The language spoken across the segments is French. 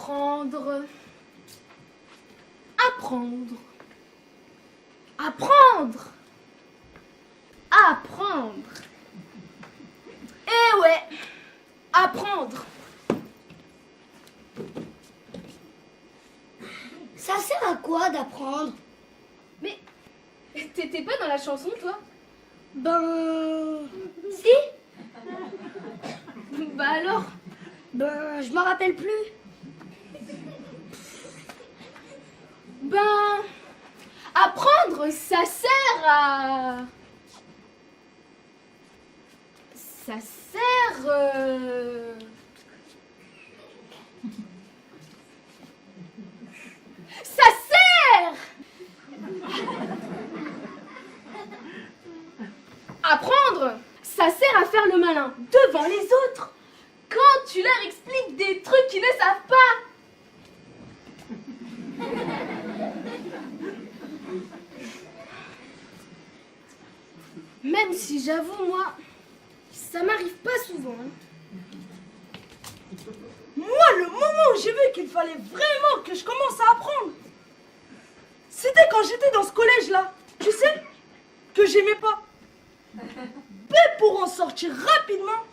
Apprendre. Apprendre. Apprendre. Apprendre. Eh ouais. Apprendre. Ça sert à quoi d'apprendre? Mais t'étais pas dans la chanson, toi? Ben... Si. Bah alors? Ben, je m'en rappelle plus. Ben... Apprendre, ça sert à... Ça sert... Ça sert... Apprendre, ça sert à faire le malin devant les autres. Quand tu leur expliques des trucs qu'ils ne savent pas. Même si j'avoue, moi, ça m'arrive pas souvent. Moi, le moment où j'ai vu qu'il fallait vraiment que je commence à apprendre, c'était quand j'étais dans ce collège-là. Tu sais, que j'aimais pas. Mais pour en sortir rapidement,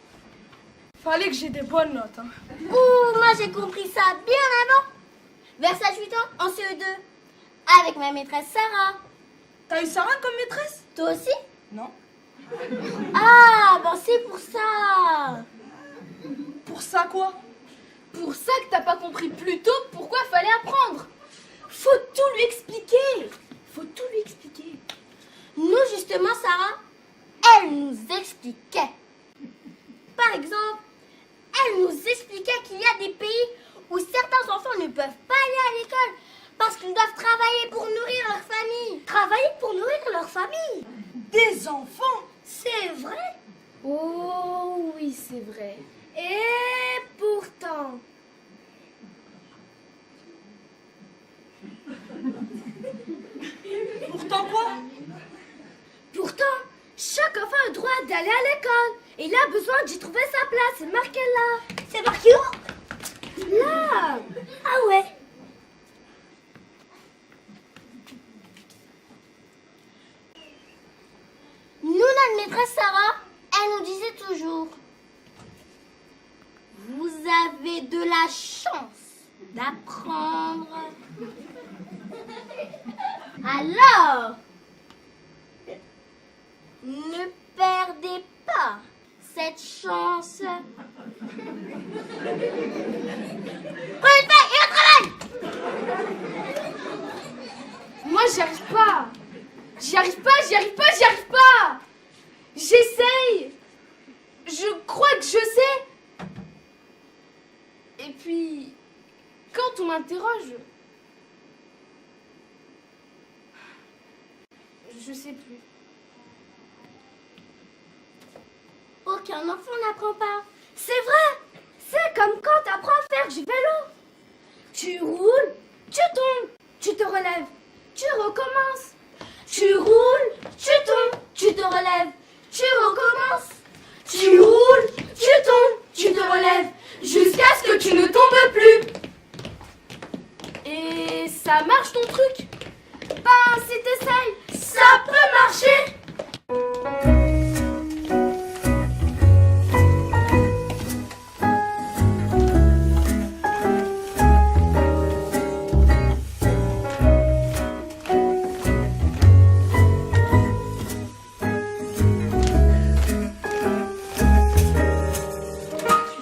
fallait que j'ai des bonnes notes. Hein. Ouh, moi j'ai compris ça bien avant. Vers sa 8 ans, en CE2. Avec ma maîtresse Sarah. T'as eu Sarah comme maîtresse? Toi aussi? Non. Ah, ben c'est pour ça. Pour ça quoi? Pour ça que t'as pas compris plus tôt pourquoi fallait apprendre. Faut tout lui expliquer. Faut tout lui expliquer. Nous, justement, Sarah, elle nous expliquait. Par exemple, elle nous expliquait qu'il y a des pays où certains enfants ne peuvent pas aller à l'école parce qu'ils doivent travailler pour nourrir leur famille. Travailler pour nourrir leur famille. Des enfants? C'est vrai. Oh oui, c'est vrai. Et pourtant... Pourtant quoi? Pourtant, chaque enfant a le droit d'aller à l'école. Et il a besoin d'y trouver sa place. C'est marqué là. C'est marqué où? Là. Ah ouais. Nous, notre maîtresse Sarah, elle nous disait toujours: vous avez de la chance d'apprendre. Alors, ne perdez pas cette chance. Prenez le pain et au travail. Moi, j'y arrive pas. J'y arrive pas, j'y arrive pas, j'y arrive pas. J'essaye. Je crois que je sais. Et puis, quand on m'interroge, je sais plus. Aucun enfant n'apprend pas. C'est vrai. C'est comme quand tu apprends à faire du vélo. Tu roules, tu tombes, tu te relèves, tu recommences. Tu roules, tu tombes, tu te relèves, tu recommences. Tu roules, tu tombes, tu te relèves, jusqu'à ce que tu ne tombes plus. Et ça marche ton truc? Ben, si t'essayes, ça peut marcher.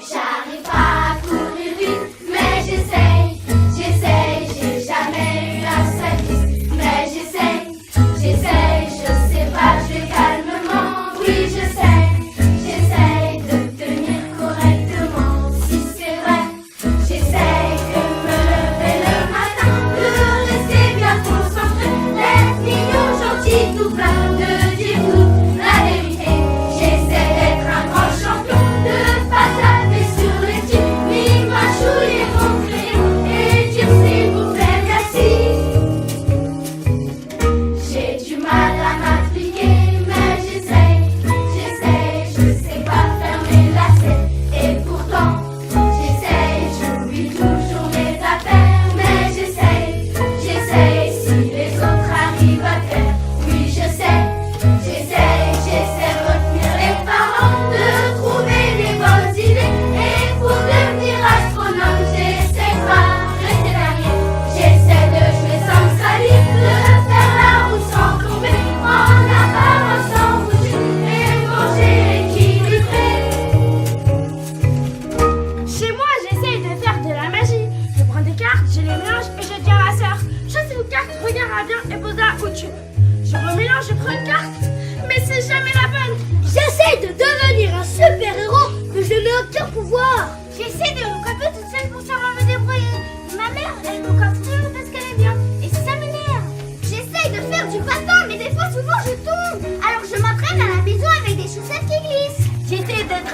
J'arrive pas à courir vite, mais j'essaye, j'ai jamais eu assez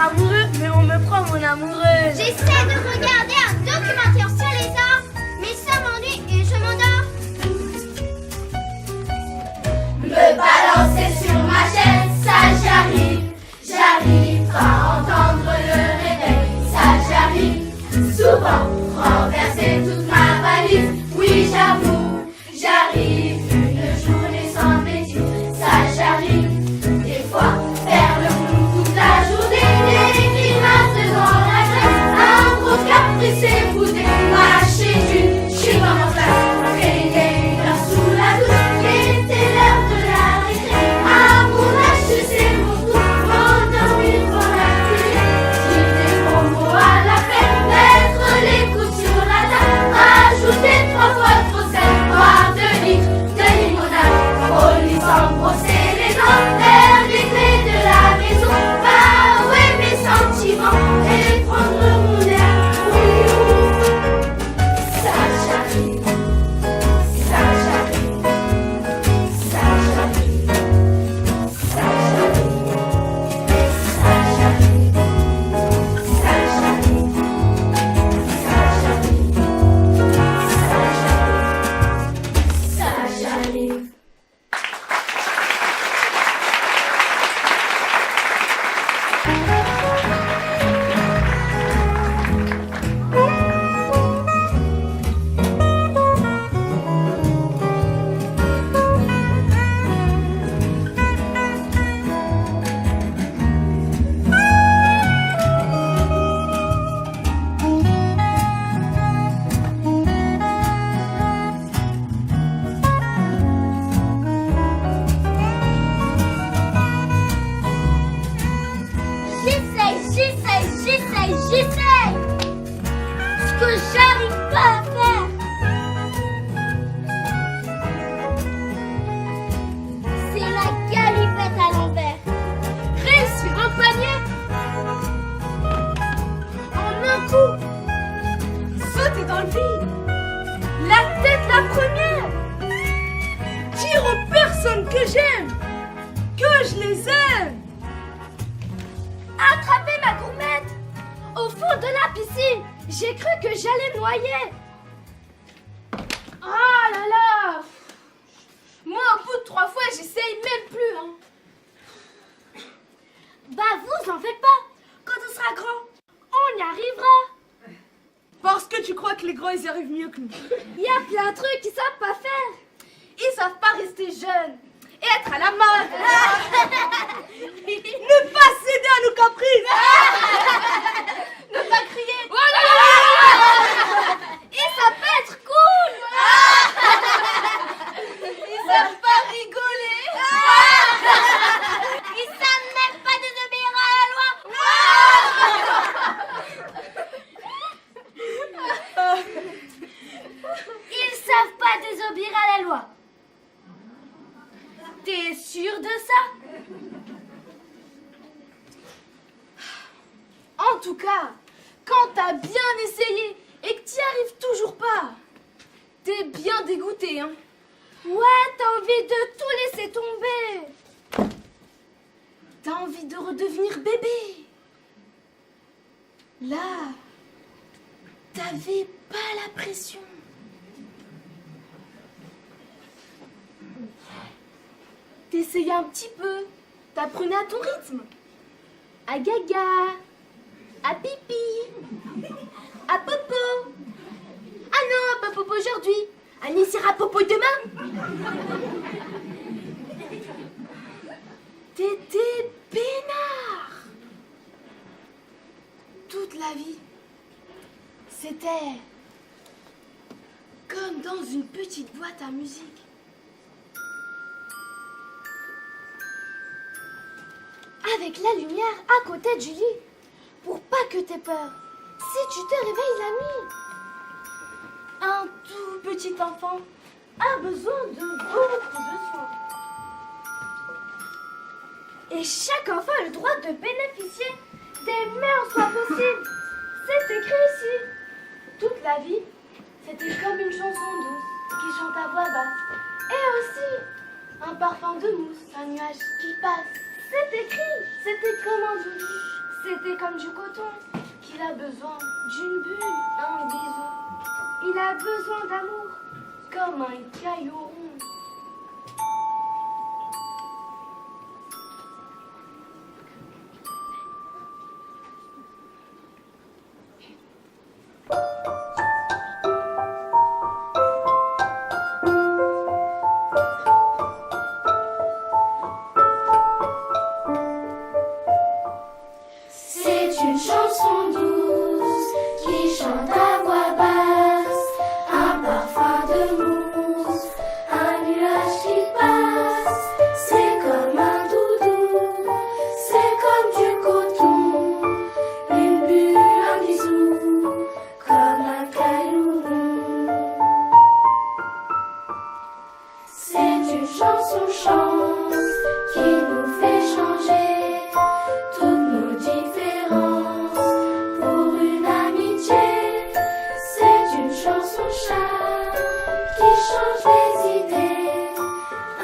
l'air amoureux, mais on me prend mon amoureuse. J'essaie de regarder un documentaire sur les arbres, mais ça m'ennuie et je m'endors. Me balancer sur ma chaise, ça j'arrive à entendre le réveil, ça j'arrive. Souvent, renverser toute ma valise, oui j'avoue, j'arrive. Une journée sans bêtise, ça j'arrive. Des fois, faire le flou toute la journée, des grimaces dans la glace, un gros caprice épousé, mâcher d'une chine dans ma place, traîner une heure sous la douche, était l'heure de la récré, à mon âge tu sais mon tour, m'endormir devant la télé, dire des bons mots à la peine, mettre les coudes sur la table, rajouter 3 fois trop sel, boire 2 litres de limonade, au lit sans brosser les dents, faire les clés de la maison, avouer mes sentiments et prendre mon air brouillon. Ça j'arrive, ça j'arrive, ça j'arrive, ça j'arrive, ça j'arrive, ça j'arrive, ça j'arrive, ça j'arrive. J'essaye. Ce que j'arrive pas à faire. C'est la galipette à l'envers. Réussir un panier en un coup. Sauter dans le vide. La tête la première. Dire aux personnes que j'aime que je les aime. Attraper ma gourmette au fond de la piscine. J'ai cru que j'allais me noyer. Ah là là. Moi, au bout de 3 fois, j'essaye même plus. Hein. Bah vous en faites pas. Quand on sera grand, on y arrivera. Parce que tu crois que les grands ils y arrivent mieux que nous. Il y a plein de trucs qu'ils savent pas faire. Ils savent pas rester jeunes et être à la mode. Ne pas céder à nos caprices. Ne pas crier. Oh là là là. Et ça peut être cool. Ils savent pas rigoler. Ils savent même pas désobéir à la loi. Ils savent pas désobéir à la loi. T'es sûr de ça? En tout cas, quand t'as bien essayé et que t'y arrives toujours pas, t'es bien dégoûté, hein. Ouais, t'as envie de tout laisser tomber. T'as envie de redevenir bébé. Là, t'avais pas la pression. T'essayais un petit peu, t'apprenais à ton rythme. À gaga, à pipi, à popo. Ah non, pas popo aujourd'hui. Anis ira popo demain. T'étais peinard. Toute la vie, c'était comme dans une petite boîte à musique. Avec la lumière à côté du lit. Pour pas que t'aies peur. Si tu te réveilles la nuit. Un tout petit enfant a besoin de beaucoup de soins. Et chaque enfant a le droit de bénéficier des meilleurs soins possibles. C'est écrit ici. Toute la vie, c'était comme une chanson douce qui chante à voix basse. Et aussi un parfum de mousse, un nuage qui passe. C'est écrit. C'était comme un douche. C'était comme du coton qu'il a besoin d'une bulle, un bisou. Il a besoin d'amour comme un caillou rond. C'est une chanson douce qui chante à voix basse, un parfum de mousse, un nuage qui passe. C'est comme un doudou, c'est comme du coton, une bulle, un bisou, comme un caillou rond. C'est une chanson chante qui nous fait changer toutes nos différences pour une amitié. C'est une chanson chat qui change les idées,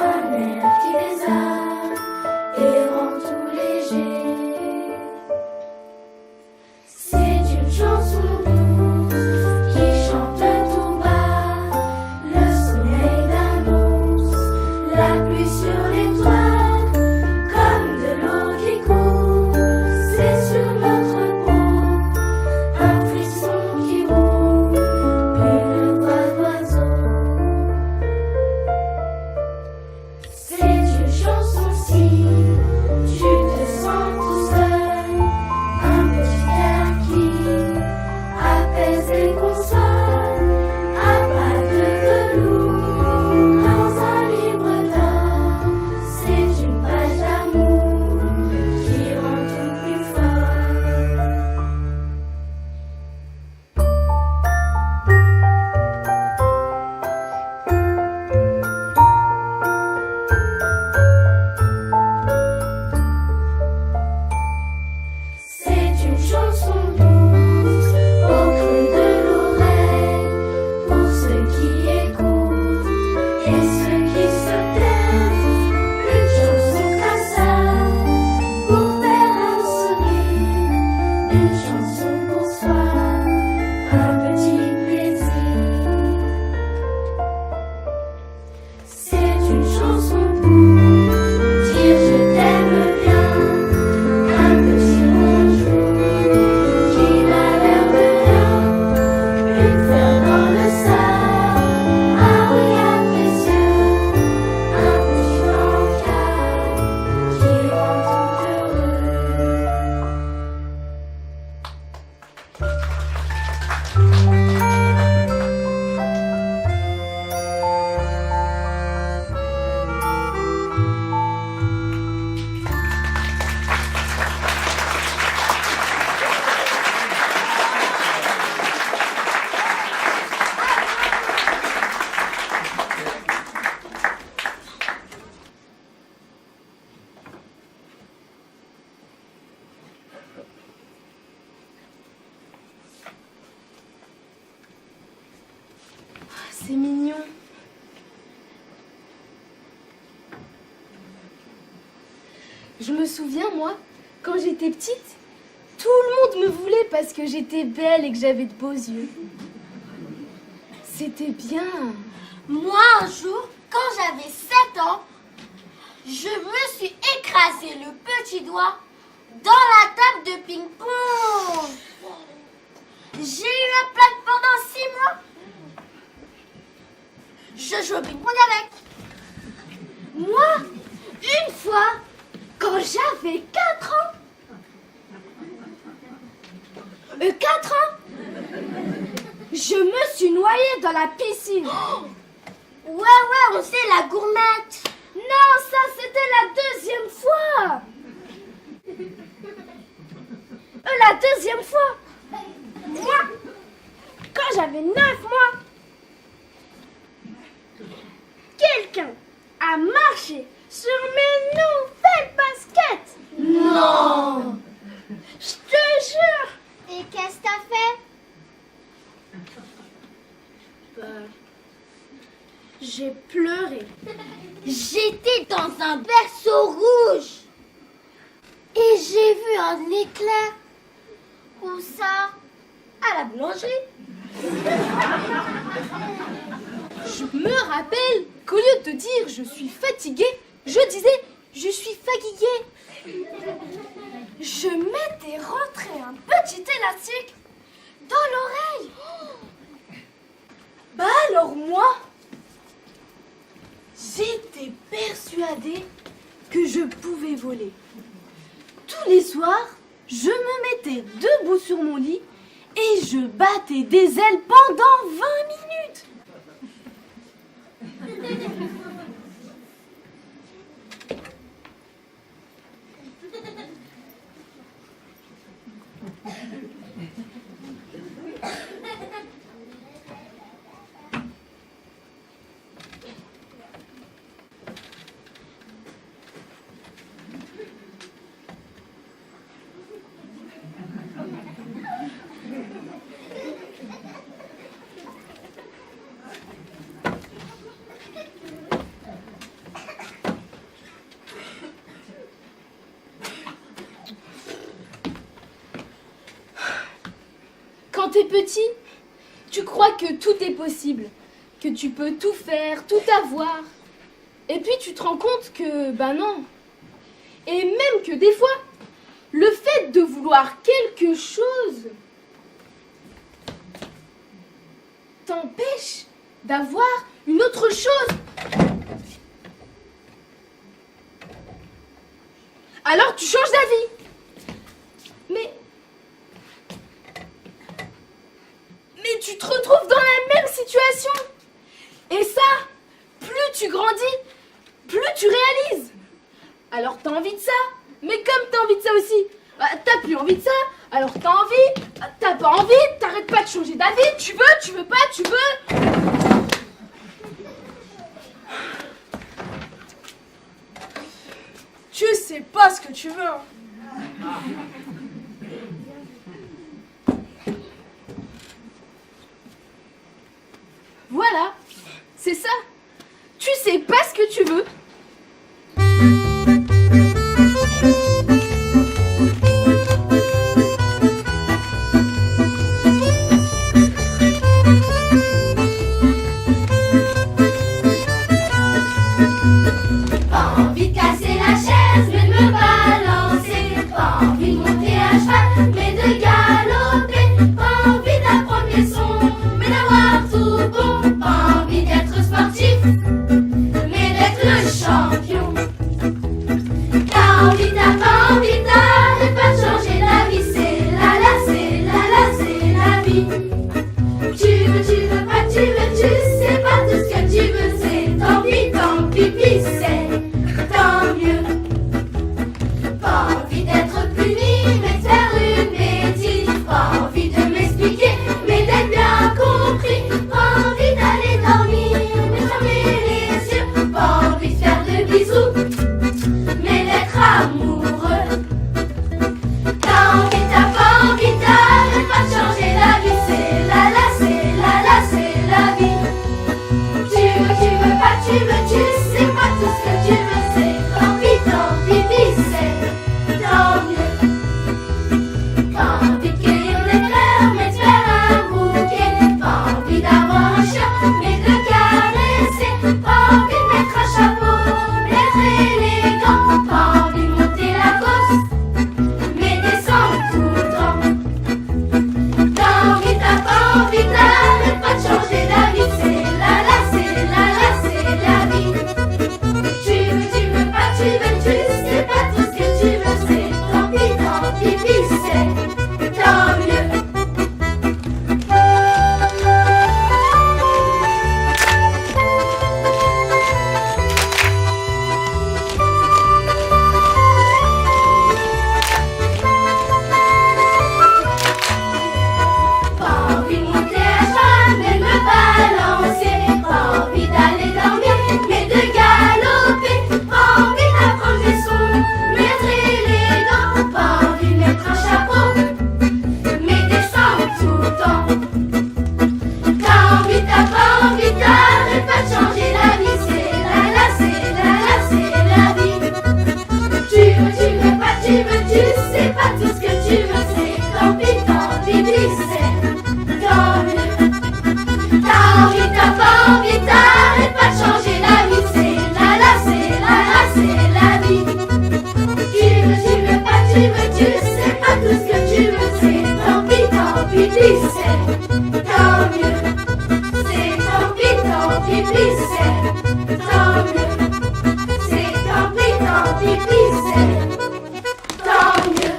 un air qui les a et rend tout léger. C'est une chanson douce qui chante tout bas, le soleil d'annonce, la pluie sur les toits, comme de l'eau qui coule, c'est sur notre peau, un frisson qui roule, une voix d'oiseau. C'est une chanson si tu te sens tout seul, un petit air qui apaise et console, un pas de velours dans un livre d'or. C'est une page d'amour qui rend tout plus fort. C'est une chanson douce au creux de l'oreille pour ceux qui écoutent et ceux qui se taisent. Une chanson comme ça pour faire un sourire, une chanson pour soi, un petit plaisir. C'est une chanson pour dire je t'aime bien, un petit bonjour qui n'a l'air de rien, une fleur dans le sable, un regard précieux, un petit encart qui rend tout heureux. C'est mignon. Je me souviens, moi, quand j'étais petite, tout le monde me voulait parce que j'étais belle et que j'avais de beaux yeux. C'était bien. Moi, un jour, quand j'avais 7 ans, je me suis écrasé le petit doigt dans la table de ping-pong. J'ai eu un plaque pendant 6 mois. Je joue au ping-pong avec. Moi, une fois, quand j'avais 4 ans. 4 ans, je me suis noyée dans la piscine. Ouais, on sait, la gourmette. Non, ça, c'était la 2e fois. La 2e fois. Moi, quand j'avais 9 mois, quelqu'un a marché sur mes nouvelles baskets. Non. Je te jure. Et qu'est-ce que t'as fait? J'ai pleuré. J'étais dans un berceau rouge. Et J'ai vu un éclair. Où ça? À la boulangerie. Je me rappelle qu'au lieu de te dire je suis fatiguée, je disais je suis fatiguée. Je m'étais rentré un petit élastique dans l'oreille. Bah alors moi, j'étais persuadée que je pouvais voler. Tous les soirs, je me mettais debout sur mon lit et je battais des ailes pendant 20 minutes. Quand t'es petit, tu crois que tout est possible, que tu peux tout faire, tout avoir. Et puis tu te rends compte que, ben non. Et même que des fois, le fait de vouloir quelque chose t'empêche d'avoir une autre chose. Alors tu changes d'avis. Mais tu te retrouves dans la même situation. Et ça, plus tu grandis, plus tu réalises. Alors t'as envie de ça. Mais comme t'as envie de ça aussi, bah, t'as plus envie de ça. Alors t'as envie, t'as pas envie, t'arrêtes pas de changer d'avis. Tu veux pas, tu veux. Tu sais pas ce que tu veux. Hein. Voilà, c'est ça. Tu sais pas ce que tu veux. Pas envie de casser la chaise, mais de me balancer. Pas envie de monter à cheval, mais de galoper. Pas envie d'apprendre les sons, mais d'avoir tout bon. Pas envie d'être sportif, mais d'être le champion. T'as envie, t'as pas envie, t'arrêtes pas de changer la vie. C'est la la, c'est la la, c'est la vie. Tu veux pas, tu sais pas tout ce que tu veux. C'est tant pis, pis, c'est tant mieux. Pas envie d'être puni, mais de faire une bêtise. Pas envie de m'expliquer, mais d'être bien compris. Pas envie d'aller dormir, mais de fermer les yeux. Pas envie de faire de bisous, mais d'être amoureux. T'as envie, t'as pas envie, t'arrêtes pas de changer la vie. C'est la la, c'est la la, c'est la vie. Tu veux pas, tu sais pas tout ce que tu veux. C'est tant pis, pis, c'est tant mieux. Pas envie de cueillir des fleurs, mais de faire un bouquet. Pas envie d'avoir un chien, mais de le caresser. Pas envie de mettre un chapeau, mais d'être élégant. Pas envie de monter la côte, mais descendre tout droit. T'as envie, t'as pas envie, t'arrêtes pas de changer d'avis. C'est la la, c'est la la, c'est la vie. Tu veux pas, tu sais pas tout ce que tu veux. C'est tant pis, pis, c'est tant mieux. Pas envie de monter à cheval, mais de me pis, c'est tant mieux. C'est tant pis, c'est tant mieux. C'est tant pis, c'est tant mieux.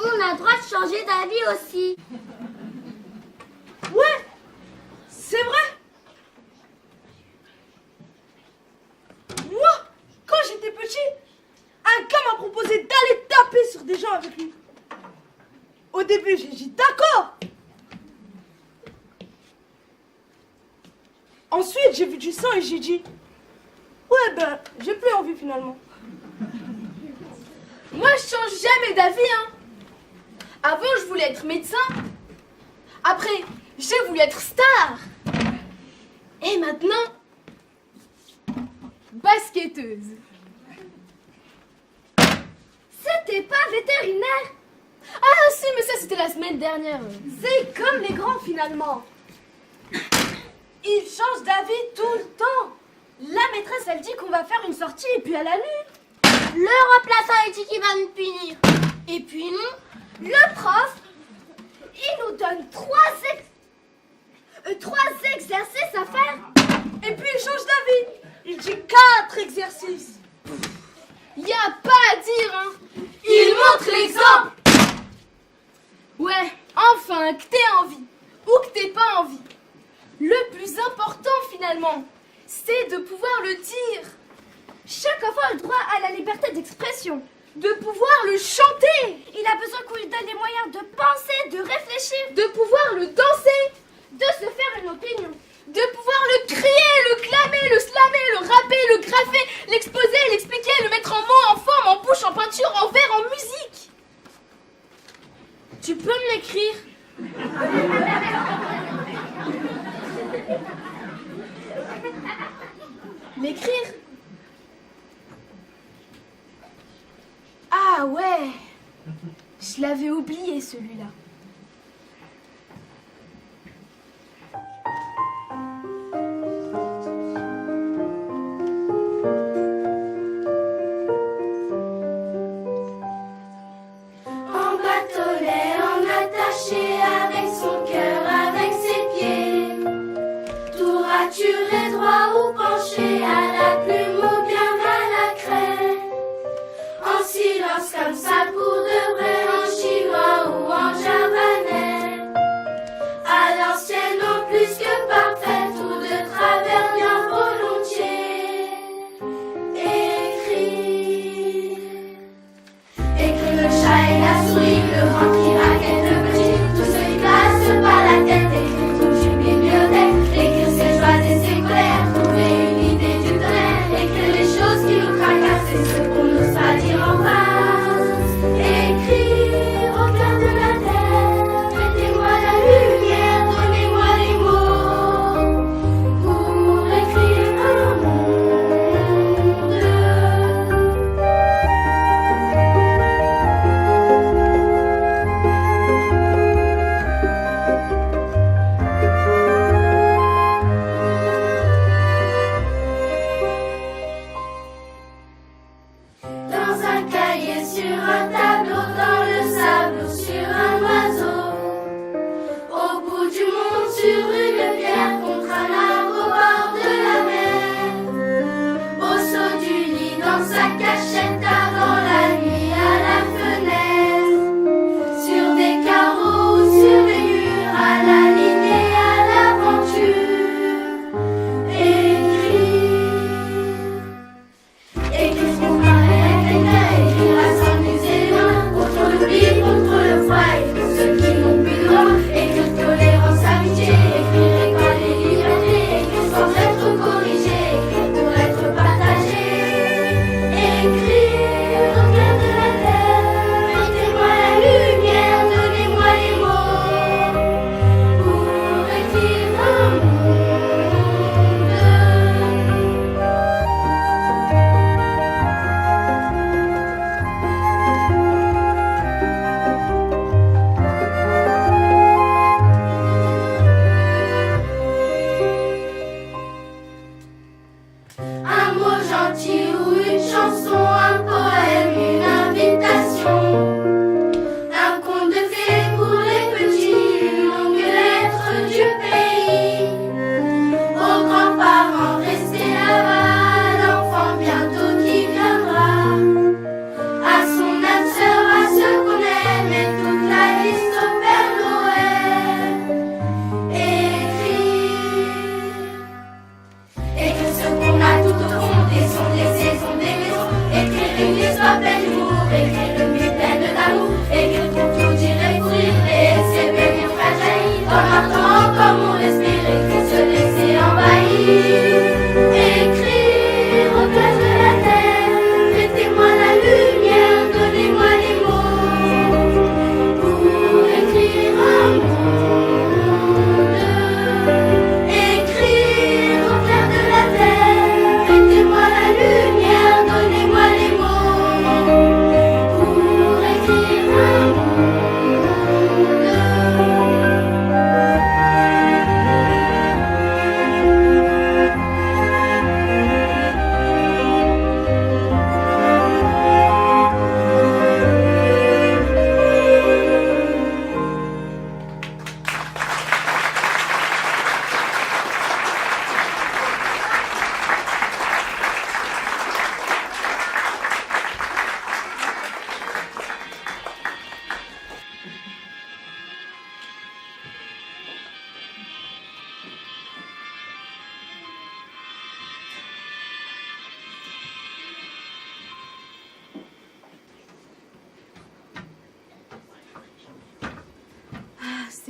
On a le droit de changer d'avis aussi. Ouais, c'est vrai. Moi, quand j'étais petit, un gars m'a proposé d'aller taper sur des gens avec lui. Au début, j'ai dit d'accord. Ensuite, j'ai vu du sang et j'ai dit ouais, ben, j'ai plus envie finalement. Moi, je change jamais d'avis, hein. Avant, je voulais être médecin. Après, j'ai voulu être star. Et maintenant, basketteuse. C'était pas vétérinaire. Ah si, mais ça, c'était la semaine dernière. C'est comme les grands finalement. Ils changent d'avis tout le temps. La maîtresse, elle dit qu'on va faire une sortie et puis elle annule. Le remplaçant a dit qu'il va nous punir. Et puis nous, le prof, il nous donne trois exercices à faire. Et puis il change d'avis. Il dit 4 exercices. Y a pas à dire, hein. Il montre l'exemple. Ouais, enfin, que t'aies envie ou que t'aies pas envie. Le plus important, finalement, c'est de pouvoir le dire. Chaque enfant a le droit à la liberté d'expression. De pouvoir le chanter. Il a besoin qu'on lui donne les moyens de penser, de réfléchir, De pouvoir le danser. de se faire une opinion. De pouvoir le crier, le clamer, le slammer, le rapper, le graffer, l'exposer, l'expliquer, le mettre en mots, en forme, en bouche, en peinture, en vers, en musique. Tu peux me l'écrire? L'écrire? Ah ouais, je l'avais oublié celui-là. En bâtonnet, en attaché avec son cœur, avec ses pieds. Tout raturé, droit ou penché, à la plume ou bien à la craie. En silence comme ça pour de vrai, en chinois ou en javanais. À l'ancienne, non plus que parfait, tout de travers bien volontiers. Écrire. Écrit le chat et la souris, le grand qui raquette le petit, tout ce qui passe par la tête. Écrire toute une bibliothèque, écrire ses joies et ses colères, trouver une idée du tonnerre. Écrire les choses qui nous tracassent et ce qu'on n'ose pas dire en face. Écrire au cœur de la terre, mettez-moi la lumière, donnez-moi les mots pour écrire un monde. Dans un cahier, sur un tableau, dans le sable ou sur un oiseau. Au bout du monde, sur une pierre, contre un arbre au bord de la mer. Au saut du lit, dans sa cachette, avant la nuit à la fenêtre. Sur des carreaux ou sur des murs, à la ligne et à l'aventure. Écrire. Écrire qu'on paraît quelqu'un, écrire à s'amuser loin, contre l'oubli, contre le froid, et pour ceux qui n'ont plus de droit. Écrire tolérance, amitié, écrire école et liberté, écrire sans être corrigé,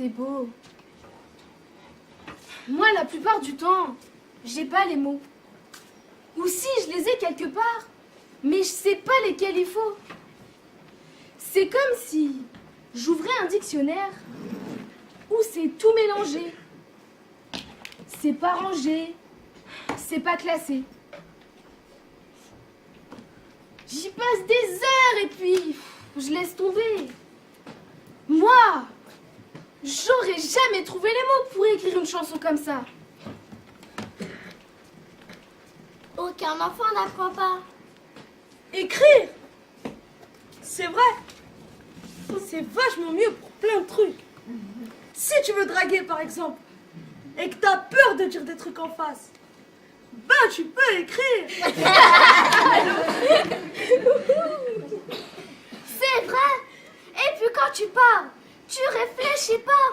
c'est beau. Moi, la plupart du temps, j'ai pas les mots. Ou si, je les ai quelque part, mais je sais pas lesquels il faut. C'est comme si j'ouvrais un dictionnaire où c'est tout mélangé. C'est pas rangé, c'est pas classé. J'y passe des heures et puis je laisse tomber. Moi, j'aurais jamais trouvé les mots pour écrire une chanson comme ça. Aucun enfant n'apprend pas. Écrire, c'est vrai. C'est vachement mieux pour plein de trucs. Si tu veux draguer, par exemple, et que t'as peur de dire des trucs en face, ben tu peux écrire. C'est vrai. Et puis quand tu parles, tu réfléchis pas.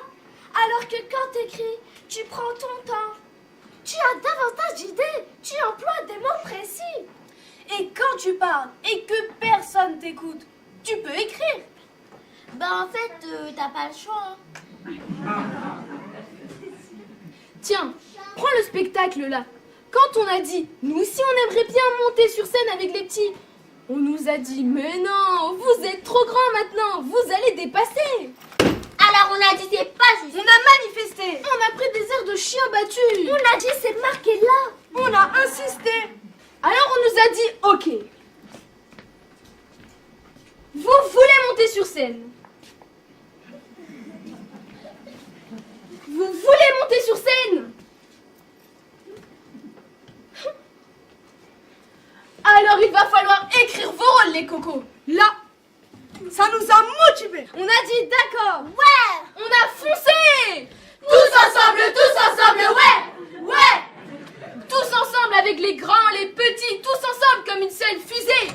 Alors que quand t'écris, tu prends ton temps. Tu as davantage d'idées. Tu emploies des mots précis. Et quand tu parles et que personne t'écoute, tu peux écrire. Ben en fait, t'as pas le choix. Tiens, prends le spectacle là. Quand on a dit, nous aussi on aimerait bien monter sur scène avec les petits, on nous a dit, mais non, vous êtes trop grands maintenant, vous allez dépasser. Alors on a dit c'est pas juste. On a manifesté. On a pris des airs de chiens battus. On a dit c'est marqué là. On a insisté. Alors on nous a dit, ok, vous voulez monter sur scène. Vous voulez monter sur scène. Alors il va falloir écrire vos rôles, les cocos. Là, ça nous a motivés. On a dit d'accord. Ouais. On a foncé. Tous ensemble, ouais. Ouais. Tous ensemble avec les grands, les petits, tous ensemble comme une seule fusée.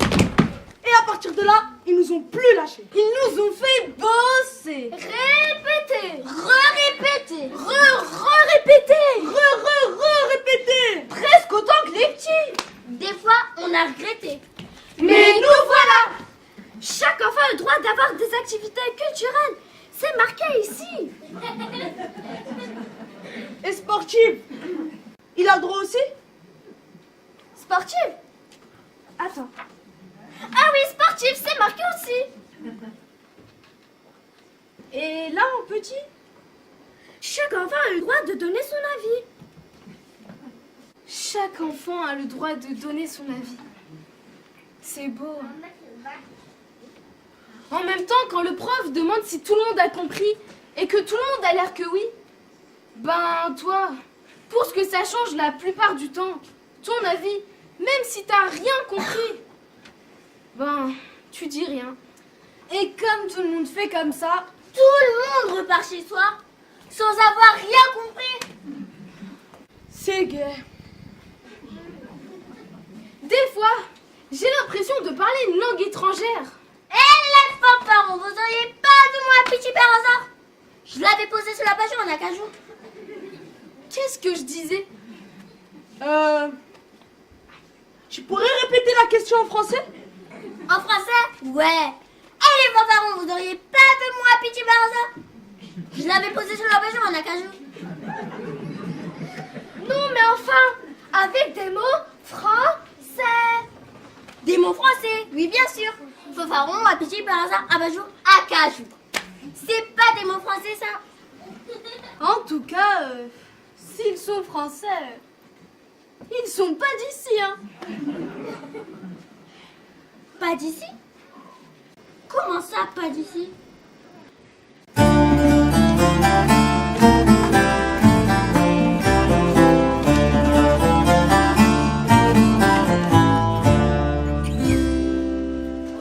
Et à partir de là, ils nous ont plus lâchés. Ils nous ont fait bosser. Répétez. Répétez. Répétez. Répéter. Presque autant que les petits. Des fois, on a regretté. Mais nous voilà. Chaque enfant a le droit d'avoir des activités culturelles. C'est marqué ici. Et sportive, il a le droit aussi? Sportive. Attends. Ah oui, sportive, c'est marqué aussi. Et là, en petit? Chaque enfant a le droit de donner son avis. Chaque enfant a le droit de donner son avis. C'est beau. En même temps, quand le prof demande si tout le monde a compris et que tout le monde a l'air que oui, ben toi, pour ce que ça change la plupart du temps, ton avis, même si t'as rien compris, ben tu dis rien. Et comme tout le monde fait comme ça, Tout le monde repart chez soi sans avoir rien compris. c'est gay. Des fois, j'ai l'impression de parler une langue étrangère. Les fanfarons, vous auriez pas vu moi petit par hasard? Je l'avais posé sur la page en a qu'un jour. Qu'est-ce que je disais? Tu pourrais répéter la question en français? En français? Ouais. Les fanfarons, vous auriez pas vu moi petit par hasard? Je l'avais posé sur la page en a qu'un jour. Non mais enfin, avec des mots français. Des mots français, oui bien sûr. Fanfaron, à petit par hasard, abat-jour, à cajou. C'est pas des mots français ça. En tout cas, s'ils sont français, ils sont pas d'ici, hein. Pas d'ici? Comment ça, pas d'ici?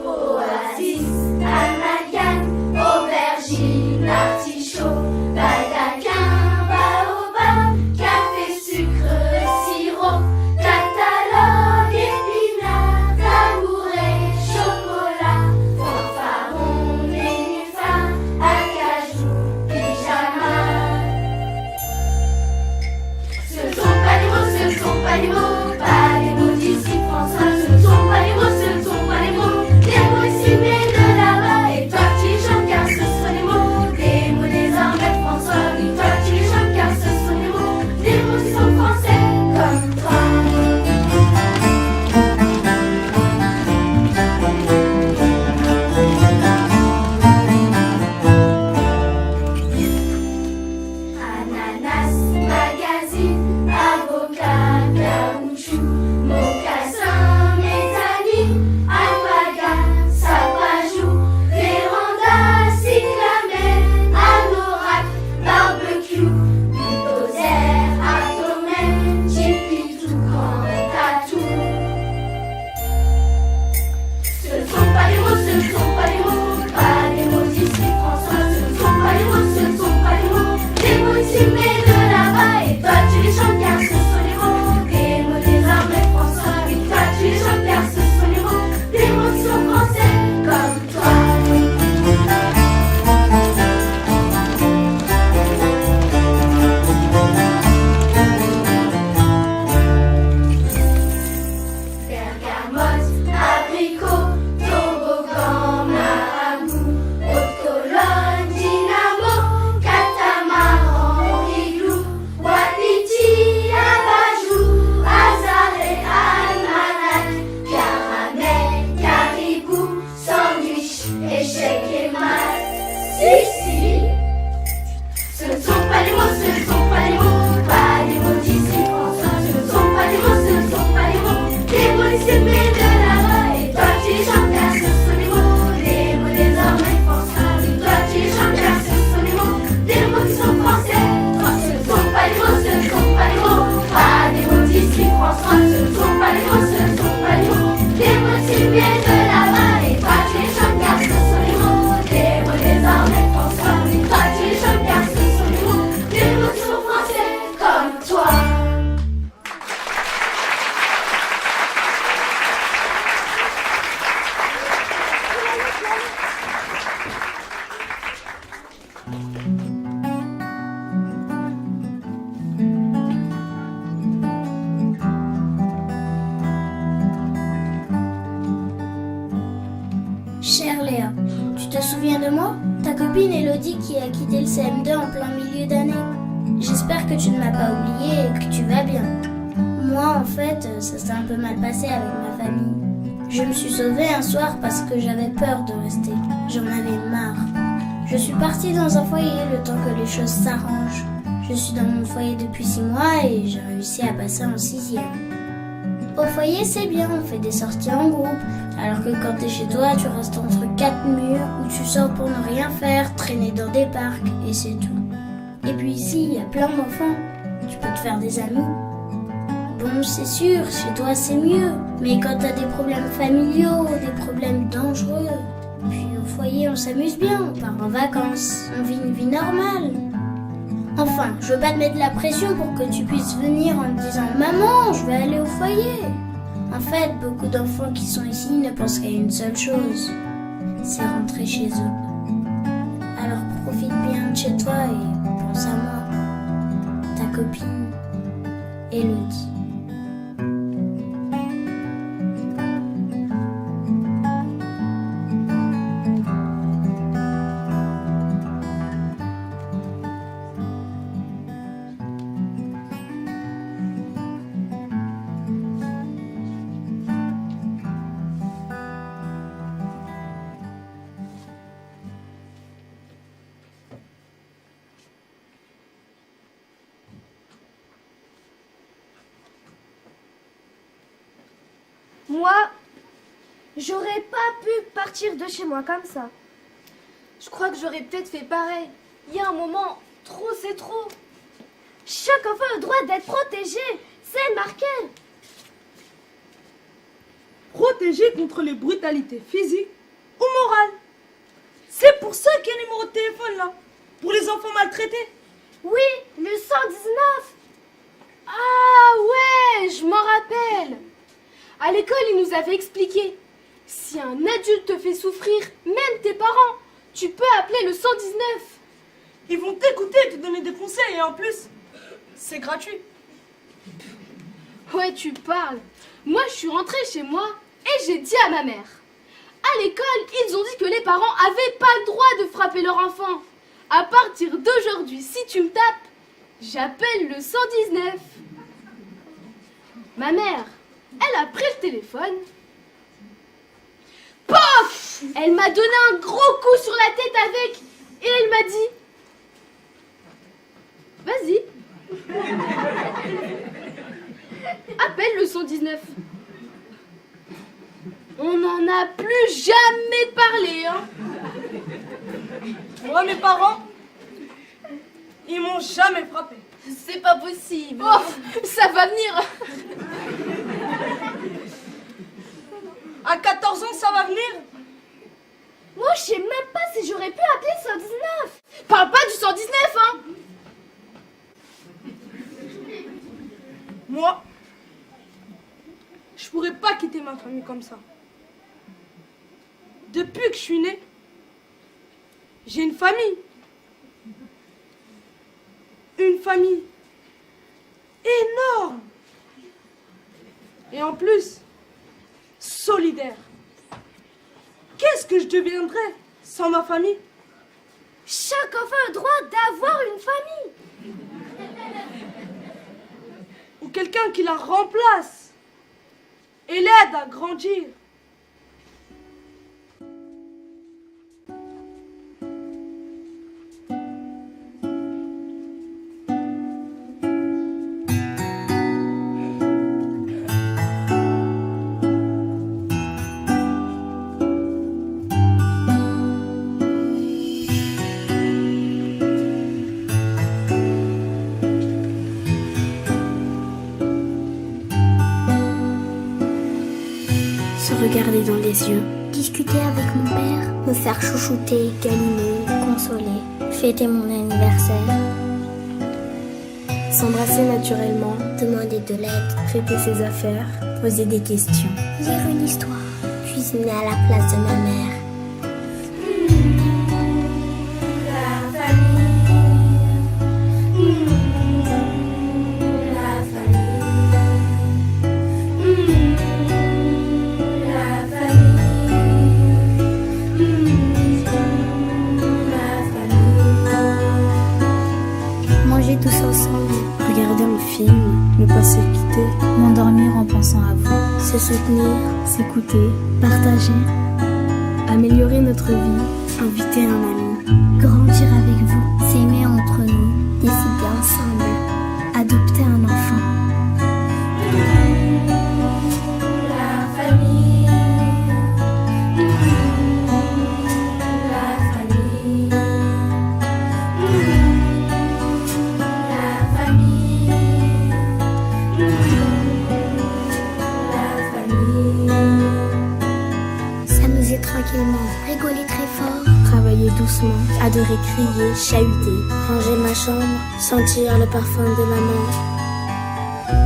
Oasis, amalgame, aubergine, artichaut, baldaquin, baobab, café, sucre, sirop, catalogue, épinard, tabouret, chocolat, fanfaron, souviens de là-bas, et toi tu es jeune garçon sur les routes, héros désormais François. Toi tu es jeune garçon sur les routes, des mots sont français comme toi. Chère Léa, tu te souviens de moi? Ta copine Elodie qui a quitté le CM2 en plein milieu d'année. J'espère que tu ne m'as pas oublié et que tu vas bien. Moi, en fait, ça s'est un peu mal passé avec ma famille. Je me suis sauvée un soir parce que j'avais peur de rester. J'en avais marre. Je suis partie dans un foyer le temps que les choses s'arrangent. Je suis dans mon foyer depuis 6 mois et j'ai réussi à passer en 6e. Au foyer, c'est bien, on fait des sorties en groupe. Alors que quand t'es chez toi, tu restes entre 4 murs où tu sors pour ne rien faire, traîner dans des parcs, et c'est tout. Et puis ici, il y a plein d'enfants. Tu peux te faire des amis. Bon, c'est sûr, chez toi c'est mieux. Mais quand t'as des problèmes familiaux, des problèmes dangereux, puis au foyer on s'amuse bien, on part en vacances, on vit une vie normale. Enfin, je veux pas te mettre la pression pour que tu puisses venir en te disant « Maman, je vais aller au foyer ». En fait, beaucoup d'enfants qui sont ici ne pensent qu'à une seule chose, c'est rentrer chez eux. Alors profite bien de chez toi et pense à moi, ta copine, Elodie. Moi, j'aurais pas pu partir de chez moi comme ça. Je crois que j'aurais peut-être fait pareil. Il y a un moment, trop c'est trop. Chaque enfant a le droit d'être protégé. C'est marqué. Protégé contre les brutalités physiques ou morales. C'est pour ça qu'il y a un numéro de téléphone là. Pour les enfants maltraités. Oui, le 119. Ah ouais, je m'en rappelle. À l'école, ils nous avaient expliqué. Si un adulte te fait souffrir, même tes parents, tu peux appeler le 119. Ils vont t'écouter et te donner des conseils et en plus, c'est gratuit. Ouais, tu parles. Moi, je suis rentrée chez moi et j'ai dit à ma mère. À l'école, ils ont dit que les parents avaient pas le droit de frapper leur enfant. À partir d'aujourd'hui, si tu me tapes, j'appelle le 119. Ma mère, elle a pris le téléphone. Pof! Elle m'a donné un gros coup sur la tête avec. Et elle m'a dit... Vas-y. Appelle le 119. On n'en a plus jamais parlé, hein. Moi, mes parents, ils m'ont jamais frappé. C'est pas possible. Oh, ça va venir. À 14 ans, ça va venir. Moi, je sais même pas si j'aurais pu appeler le 119. Parle pas du 119, hein. Moi, je pourrais pas quitter ma famille comme ça. Depuis que je suis née, j'ai une famille. Une famille énorme. Et en plus, solidaire. Qu'est-ce que je deviendrais sans ma famille? Chaque enfant a le droit d'avoir une famille. Ou quelqu'un qui la remplace et l'aide à grandir. Ce dans les yeux. Discuter avec mon père, me faire chouchouter, câliner, consoler, fêter mon anniversaire. S'embrasser naturellement, Demander de l'aide, traiter ses affaires, poser des questions, lire une histoire, cuisiner à la place de ma mère. Manger tous ensemble, regarder un film, ne pas se quitter, m'endormir en pensant à vous, se soutenir, s'écouter, partager, améliorer notre vie, inviter un ami, grandir avec vous, s'aimer entre nous, décider ensemble, adopter un enfant. S'amuser tranquillement, rigoler très fort, travailler doucement, adorer, crier, chahuter, ranger ma chambre, sentir le parfum de maman,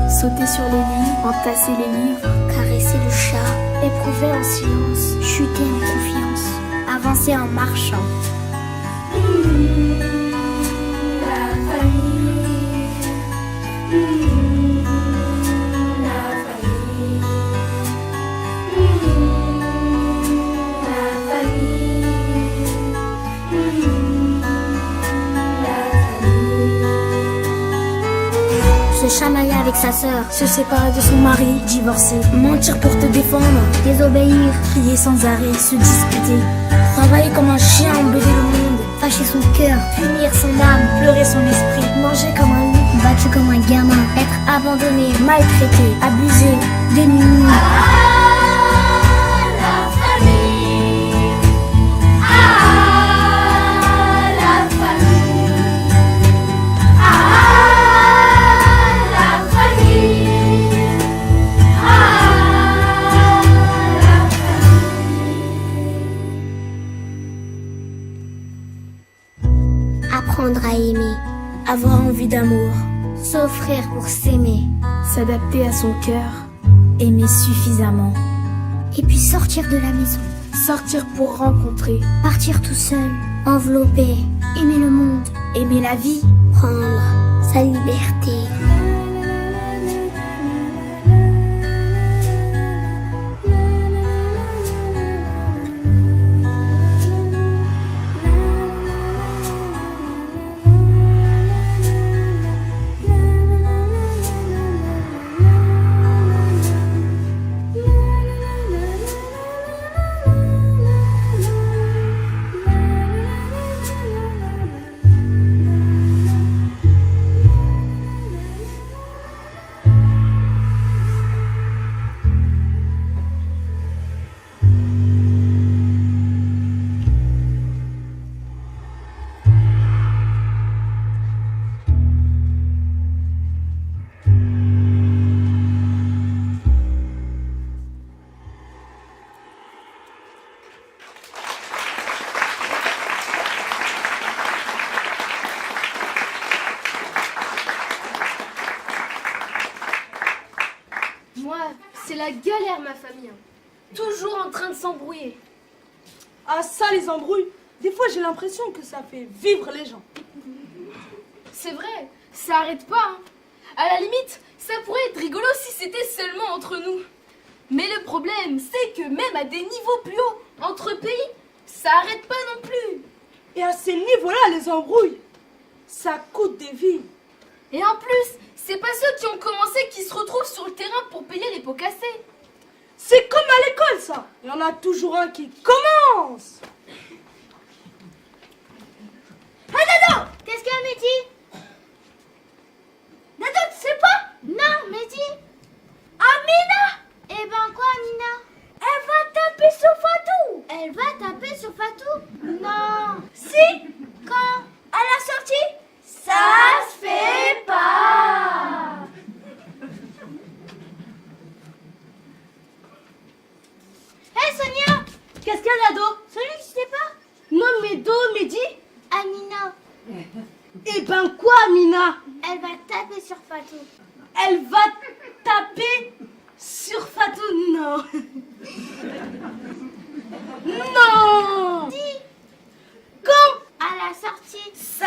sauter sur les lits, entasser les livres, caresser le chat, éprouver en silence, chuter en confiance, avancer en marchant. Se chamailler avec sa sœur, se séparer de son mari, divorcer, mentir pour te défendre, désobéir, crier sans arrêt, se disputer, travailler comme un chien, embêter le monde, fâcher son cœur, punir son âme, pleurer son esprit, manger comme un loup, battu comme un gamin, être abandonné, maltraité, abusé, démuni. Apprendre à aimer, avoir envie d'amour, s'offrir pour s'aimer, s'adapter à son cœur, aimer suffisamment, et puis sortir de la maison, sortir pour rencontrer, partir tout seul, envelopper, aimer le monde, aimer la vie, prendre sa liberté. Moi, c'est la galère, ma famille. Toujours en train de s'embrouiller. Ah ça, les embrouilles, des fois j'ai l'impression que ça fait vivre les gens. C'est vrai, ça arrête pas. Hein. À la limite, ça pourrait être rigolo si c'était seulement entre nous. Mais le problème, c'est que même à des niveaux plus hauts, entre pays, ça arrête pas non plus. Et à ces niveaux-là, les embrouilles, ça coûte des vies. Et en plus, c'est pas ceux qui ont commencé qui se retrouvent sur le terrain pour payer les pots cassés. C'est comme à l'école, ça. Il y en a toujours un qui commence. Hey Dado, qu'est-ce qu'il y a, Mehdi? Dado, tu sais pas? Non, Mehdi. Amina? Eh ben quoi, Amina? Elle va taper sur Fatou. Elle va taper sur Fatou? Non. Si? Quand? À la sortie? Ça se fait pas. Hey, Eh ben quoi, Mina? Elle va taper sur Fatou. Elle va taper sur Fatou? Non. Non. Quand? À la sortie. Ça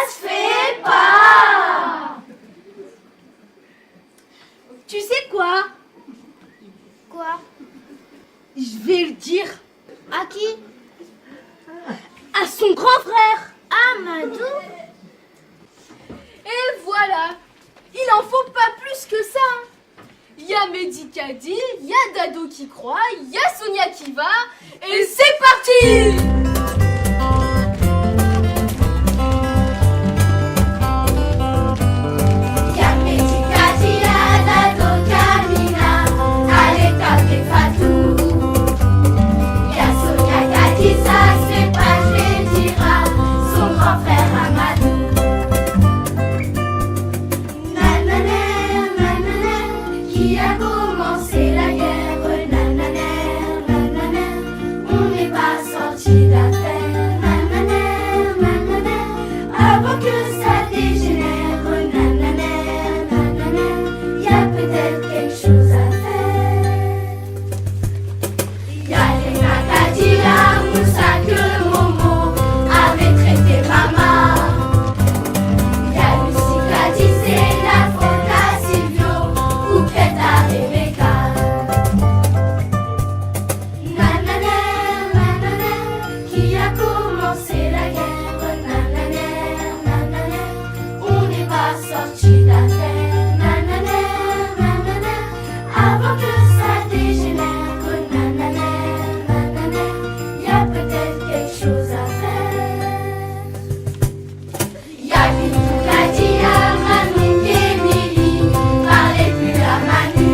se fait pas. Tu sais quoi? Quoi? Je vais le dire À qui? à son grand frère. Ah, Madou. Et voilà, il en faut pas plus que ça. Il y a Mehdi qui a dit, il y a Dado qui croit, il y a Sonia qui va, et c'est parti! Qui a commencé la guerre, nanana, nanana, on n'est pas sorti d'affaire, nanana, nanana, avant que ça dégénère, nanana, nanana, y a peut-être quelque chose à faire. Y a les Nakadia, Moussa que Momo avait traité maman. Y a Lucie qui a dit c'est la faute à Silvio. À Rebecca. Nanana, nanana, qui a commencé la guerre, nanana, nanana, on n'est pas sorti d'affaire, nanana, nanana, avant que ça dégénère, nanana, nanana, y a peut-être quelque chose à faire. Y a Bintou qui a dit à Manu qu'Emilie parlait plus à Manu.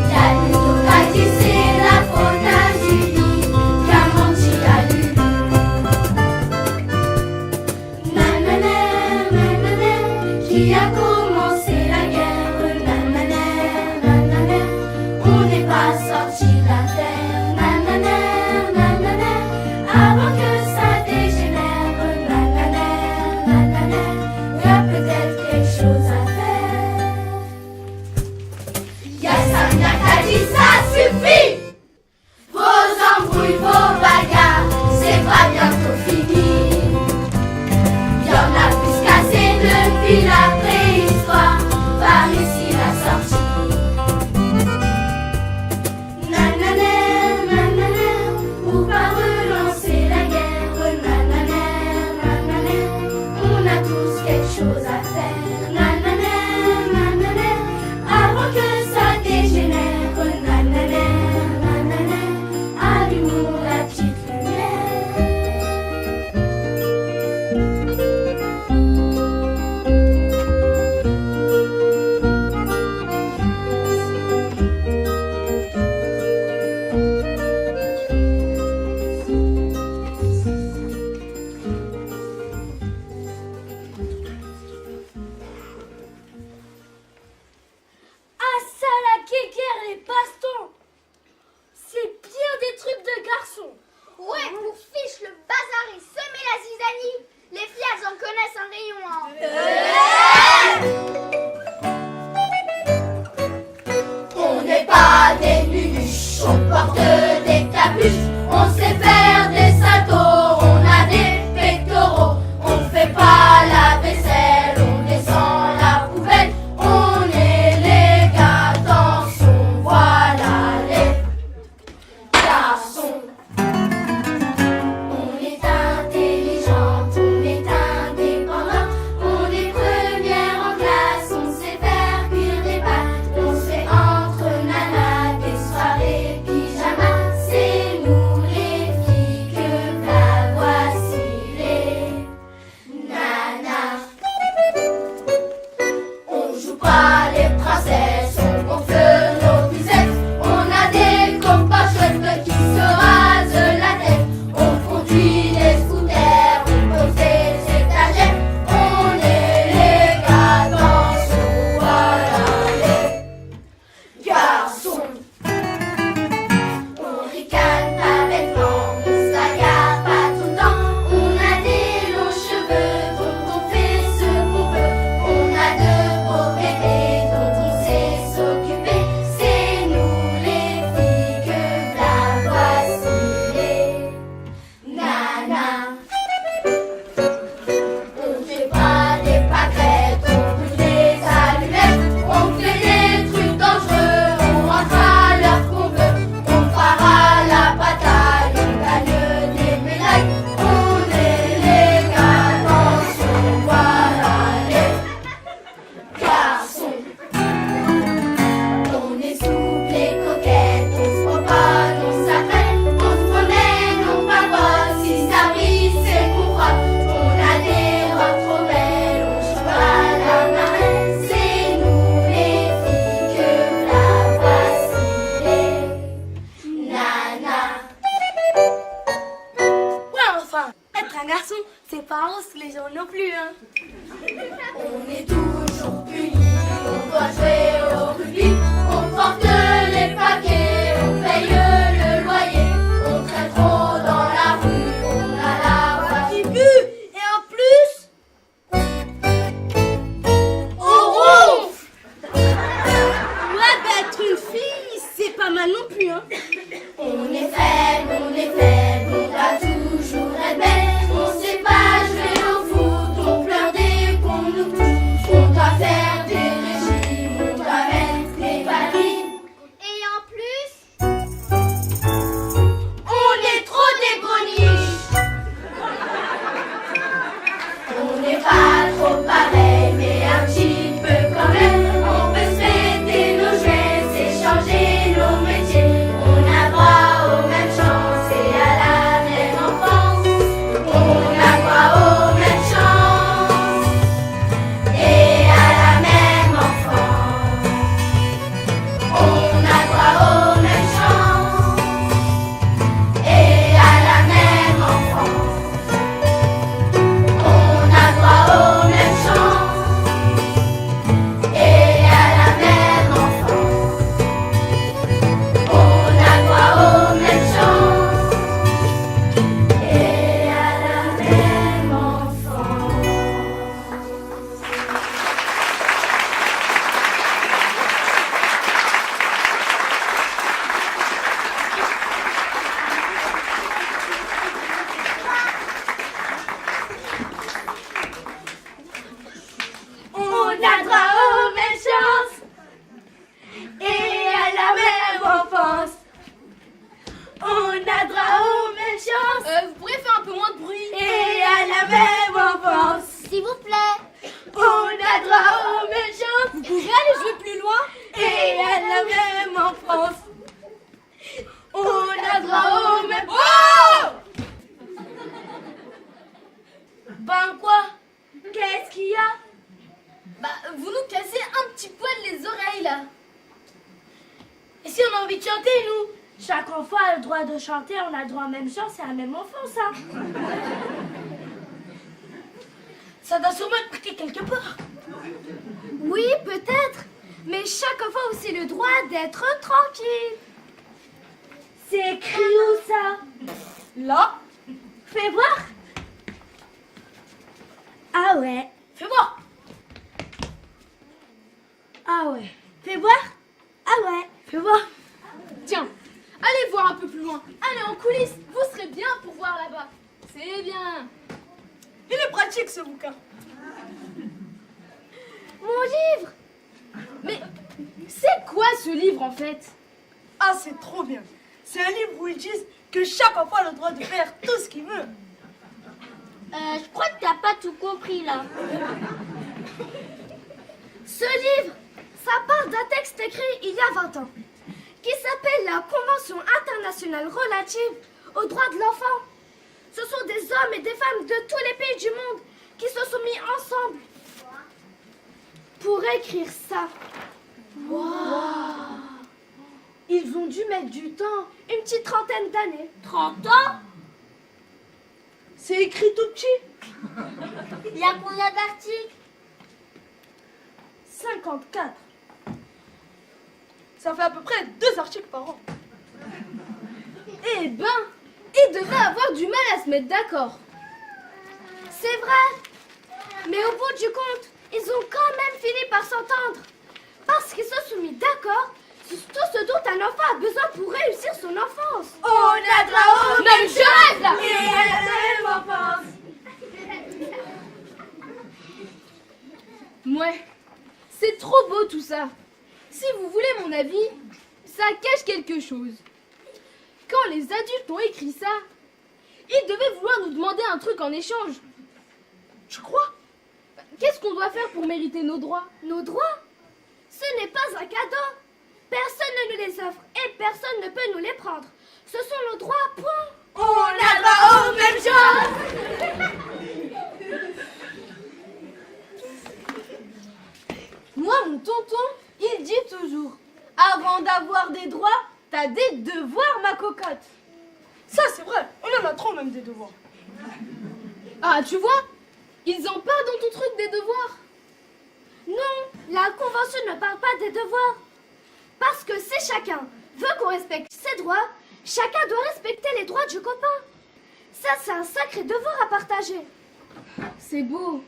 Y a Ludo qui a dit c'est la faute à Julie qui a menti à Lulu. Nanana, nanana, qui a commencé la guerre, nanana, nanana, on n'est pas sorti d'affaire, nanana, nanana, avant que ça dégénère, nanana, nanana, y a peut-être quelque chose à faire. Y'a Samia qui a dit ça suffit. Vos embrouilles, vos bagarres, c'est pas bientôt fini. Y'en a plus cassé depuis la préhistoire, par ici la sortie. Nanana, nanana, ou pas relancer la guerre, nanana, nanana, on a tous quelque chose à faire, nanana, nanana, avant que ça dégénère, nanana, nanana, allumons la petite lumière. Ah ça la guéguerre les bastons. C'est bien des trucs de garçons. Ouais, pour fiche le bazar et semer la zizanie. Les filles, elles en connaissent un rayon, hein. On n'est pas des nunuches, on porte des capuches, on sait faire des saltos, on a des pectoraux, on fait pas la vaisselle, on descend la poubelle, on est les gars, dansons, voilà les garçons. l'apparence, les gens non plus, hein. On est toujours punis, on doit jouer au rugby, on porte les paquets, on paye le loyer, on traîne trop dans la rue, on a la voix qui pue, Et en plus, on ronfle. ouais, bah, être une fille, c'est pas mal non plus, hein. On est faible, on doit toujours être belle, on sait pas jouer au foot, on pleure dès qu'on nous touche, on doit faire des régimes, on doit mettre des ballerines. Et en plus, on est trop des boniches. On n'est pas trop pareil, mais un petit peu quand même. On peut se fêter nos jouets, s'échanger nos métiers. On a droit aux mêmes chances et à la même enfance. On a droit aux mêmes chances et à la même enfance. On a droit aux mêmes chances et à la même enfance. On a droit aux mêmes chances et à la même enfance. On a droit aux mêmes chances et à la même enfance. On a droit aux mêmes chances et à la même enfance. On a droit aux mêmes chances Vous pourriez faire un peu moins de bruit? et à la même enfance. S'il vous plaît. On a droit aux mêmes chances Vous pouvez aller jouer plus loin? et à la même enfance. On a droit aux mêmes... Oh! Ben quoi? Qu'est-ce qu'il y a? Bah, vous nous cassez un petit poil les oreilles, là. Et si on a envie de chanter, nous? Chaque enfant a le droit de chanter, on a le droit à la même chance et à la même enfance, hein. Ça doit sûrement être marqué quelque part. Oui, peut-être. Mais chaque enfant a aussi le droit d'être tranquille. C'est écrit où, ça? Là, Fais voir. Ah ouais. Fais voir. Ah ouais. Fais voir. Ah ouais. Fais voir. Tiens, allez voir un peu plus loin. Allez en coulisses, vous serez bien pour voir là-bas. C'est bien. il est pratique ce bouquin. Mon livre. Mais c'est quoi ce livre en fait? Ah, c'est trop bien. C'est un livre où ils disent que chaque enfant a le droit de faire tout ce qu'il veut. Je crois que t'as pas tout compris là. Ce livre, ça part d'un texte écrit il y a 20 ans, qui s'appelle la Convention internationale relative aux droits de l'enfant. Ce sont des hommes et des femmes de tous les pays du monde qui se sont mis ensemble pour écrire ça. Ils ont dû mettre du temps. Une petite trentaine d'années. 30 ans? C'est écrit tout petit. Il y a combien d'articles? 54. Ça fait à peu près 2 articles par an. Eh ben, ils devaient avoir du mal à se mettre d'accord. C'est vrai. Mais au bout du compte, ils ont quand même fini par s'entendre. Parce qu'ils se sont mis d'accord sur tout ce dont un enfant a besoin pour réussir son enfance. On a droit aux Non mais je rêve là! et à la même enfance. Ouais, c'est trop beau tout ça. Si vous voulez mon avis, ça cache quelque chose. Quand les adultes ont écrit ça, ils devaient vouloir nous demander un truc en échange. Tu crois? Qu'est-ce qu'on doit faire pour mériter nos droits? Nos droits, ce n'est pas un cadeau. Personne ne nous les offre et personne ne peut nous les prendre. Ce sont nos droits, point. On a droit aux mêmes choses. Moi, mon tonton, il dit toujours, avant d'avoir des droits, t'as des devoirs, ma cocotte. Ça, c'est vrai. On en a trop même des devoirs. Ah, tu vois, ils en parlent dans ton truc des devoirs. Non, la convention ne parle pas des devoirs. Parce que si chacun veut qu'on respecte ses droits, chacun doit respecter les droits du copain. Ça, c'est un sacré devoir à partager. C'est beau.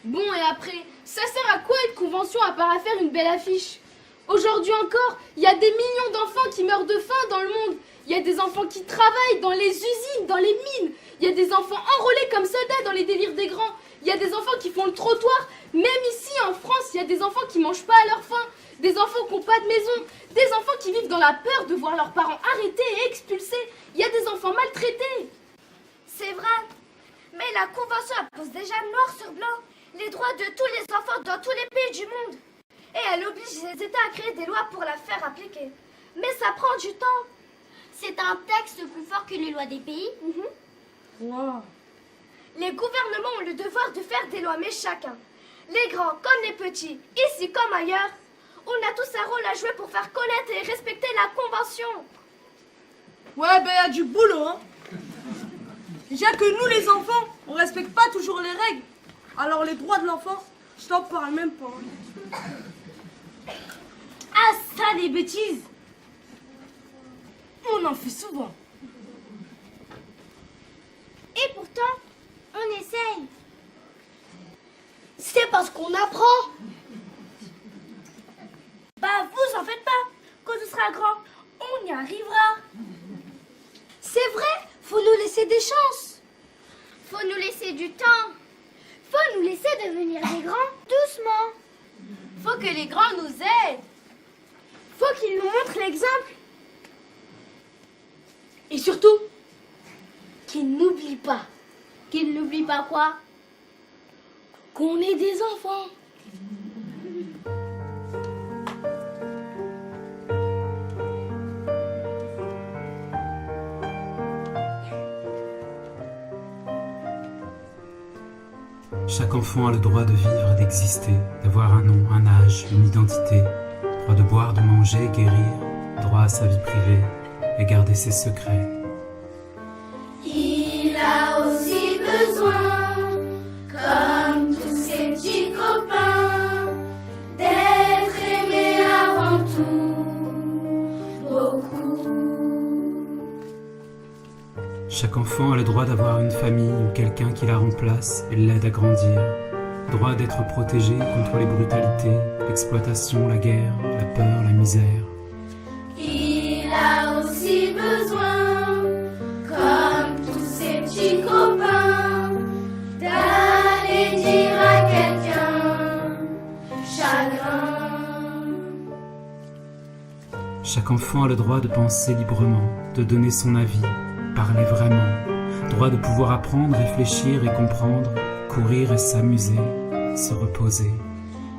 Bon, et après, ça sert à quoi une convention à part à faire une belle affiche? Aujourd'hui encore, il y a des millions d'enfants qui meurent de faim dans le monde. Il y a des enfants qui travaillent dans les usines, dans les mines. Il y a des enfants enrôlés comme soldats dans les délires des grands. Il y a des enfants qui font le trottoir. Même ici, en France, il y a des enfants qui mangent pas à leur faim. Des enfants qui n'ont pas de maison. Des enfants qui vivent dans la peur de voir leurs parents arrêtés et expulsés. Il y a des enfants maltraités. C'est vrai. Mais la convention impose déjà noir sur blanc les droits de tous les enfants dans tous les pays du monde. Et elle oblige les États à créer des lois pour la faire appliquer. Mais ça prend du temps. C'est un texte plus fort que les lois des pays. Wow. Les gouvernements ont le devoir de faire des lois, mais chacun, les grands comme les petits, ici comme ailleurs, on a tous un rôle à jouer pour faire connaître et respecter la convention. Ouais, ben y a du boulot, hein. Déjà que nous, les enfants, on respecte pas toujours les règles. Alors les droits de l'enfant, je t'en parle même pas. Ah, ça, des bêtises! On en fait souvent. Et pourtant, on essaye. C'est parce qu'on apprend. Bah, vous en faites pas. Quand on sera grand, on y arrivera. C'est vrai, faut nous laisser des chances. Faut nous laisser du temps. Faut nous laisser devenir des grands doucement. Faut que les grands nous aident. Faut qu'ils nous montrent l'exemple. Et surtout, qu'ils n'oublient pas. Qu'ils n'oublient pas quoi? Qu'on est des enfants. Chaque enfant a le droit de vivre, d'exister, d'avoir un nom, un âge, une identité, droit de boire, de manger, guérir, droit à sa vie privée et garder ses secrets. Il a aussi besoin, comme tous ses petits copains, d'être aimé avant tout, beaucoup. Chaque enfant a le droit d'avoir une famille ou quelqu'un qui la remplace et l'aide à grandir. Droit d'être protégé contre les brutalités, l'exploitation, la guerre, la peur, la misère. Il a aussi besoin, comme tous ses petits copains, d'aller dire à quelqu'un chagrin. Chaque enfant a le droit de penser librement, de donner son avis, parler vraiment. Droit de pouvoir apprendre, réfléchir et comprendre, courir et s'amuser, se reposer.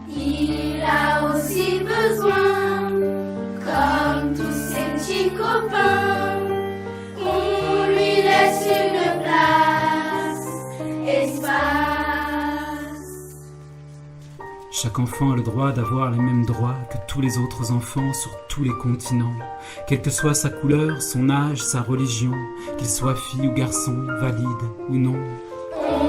Il a aussi besoin, comme tous ses petits copains, qu'on lui laisse une place, espace. Chaque enfant a le droit d'avoir les mêmes droits que tous les autres enfants sur tous les continents, quelle que soit sa couleur, son âge, sa religion, qu'il soit fille ou garçon, valide ou non. On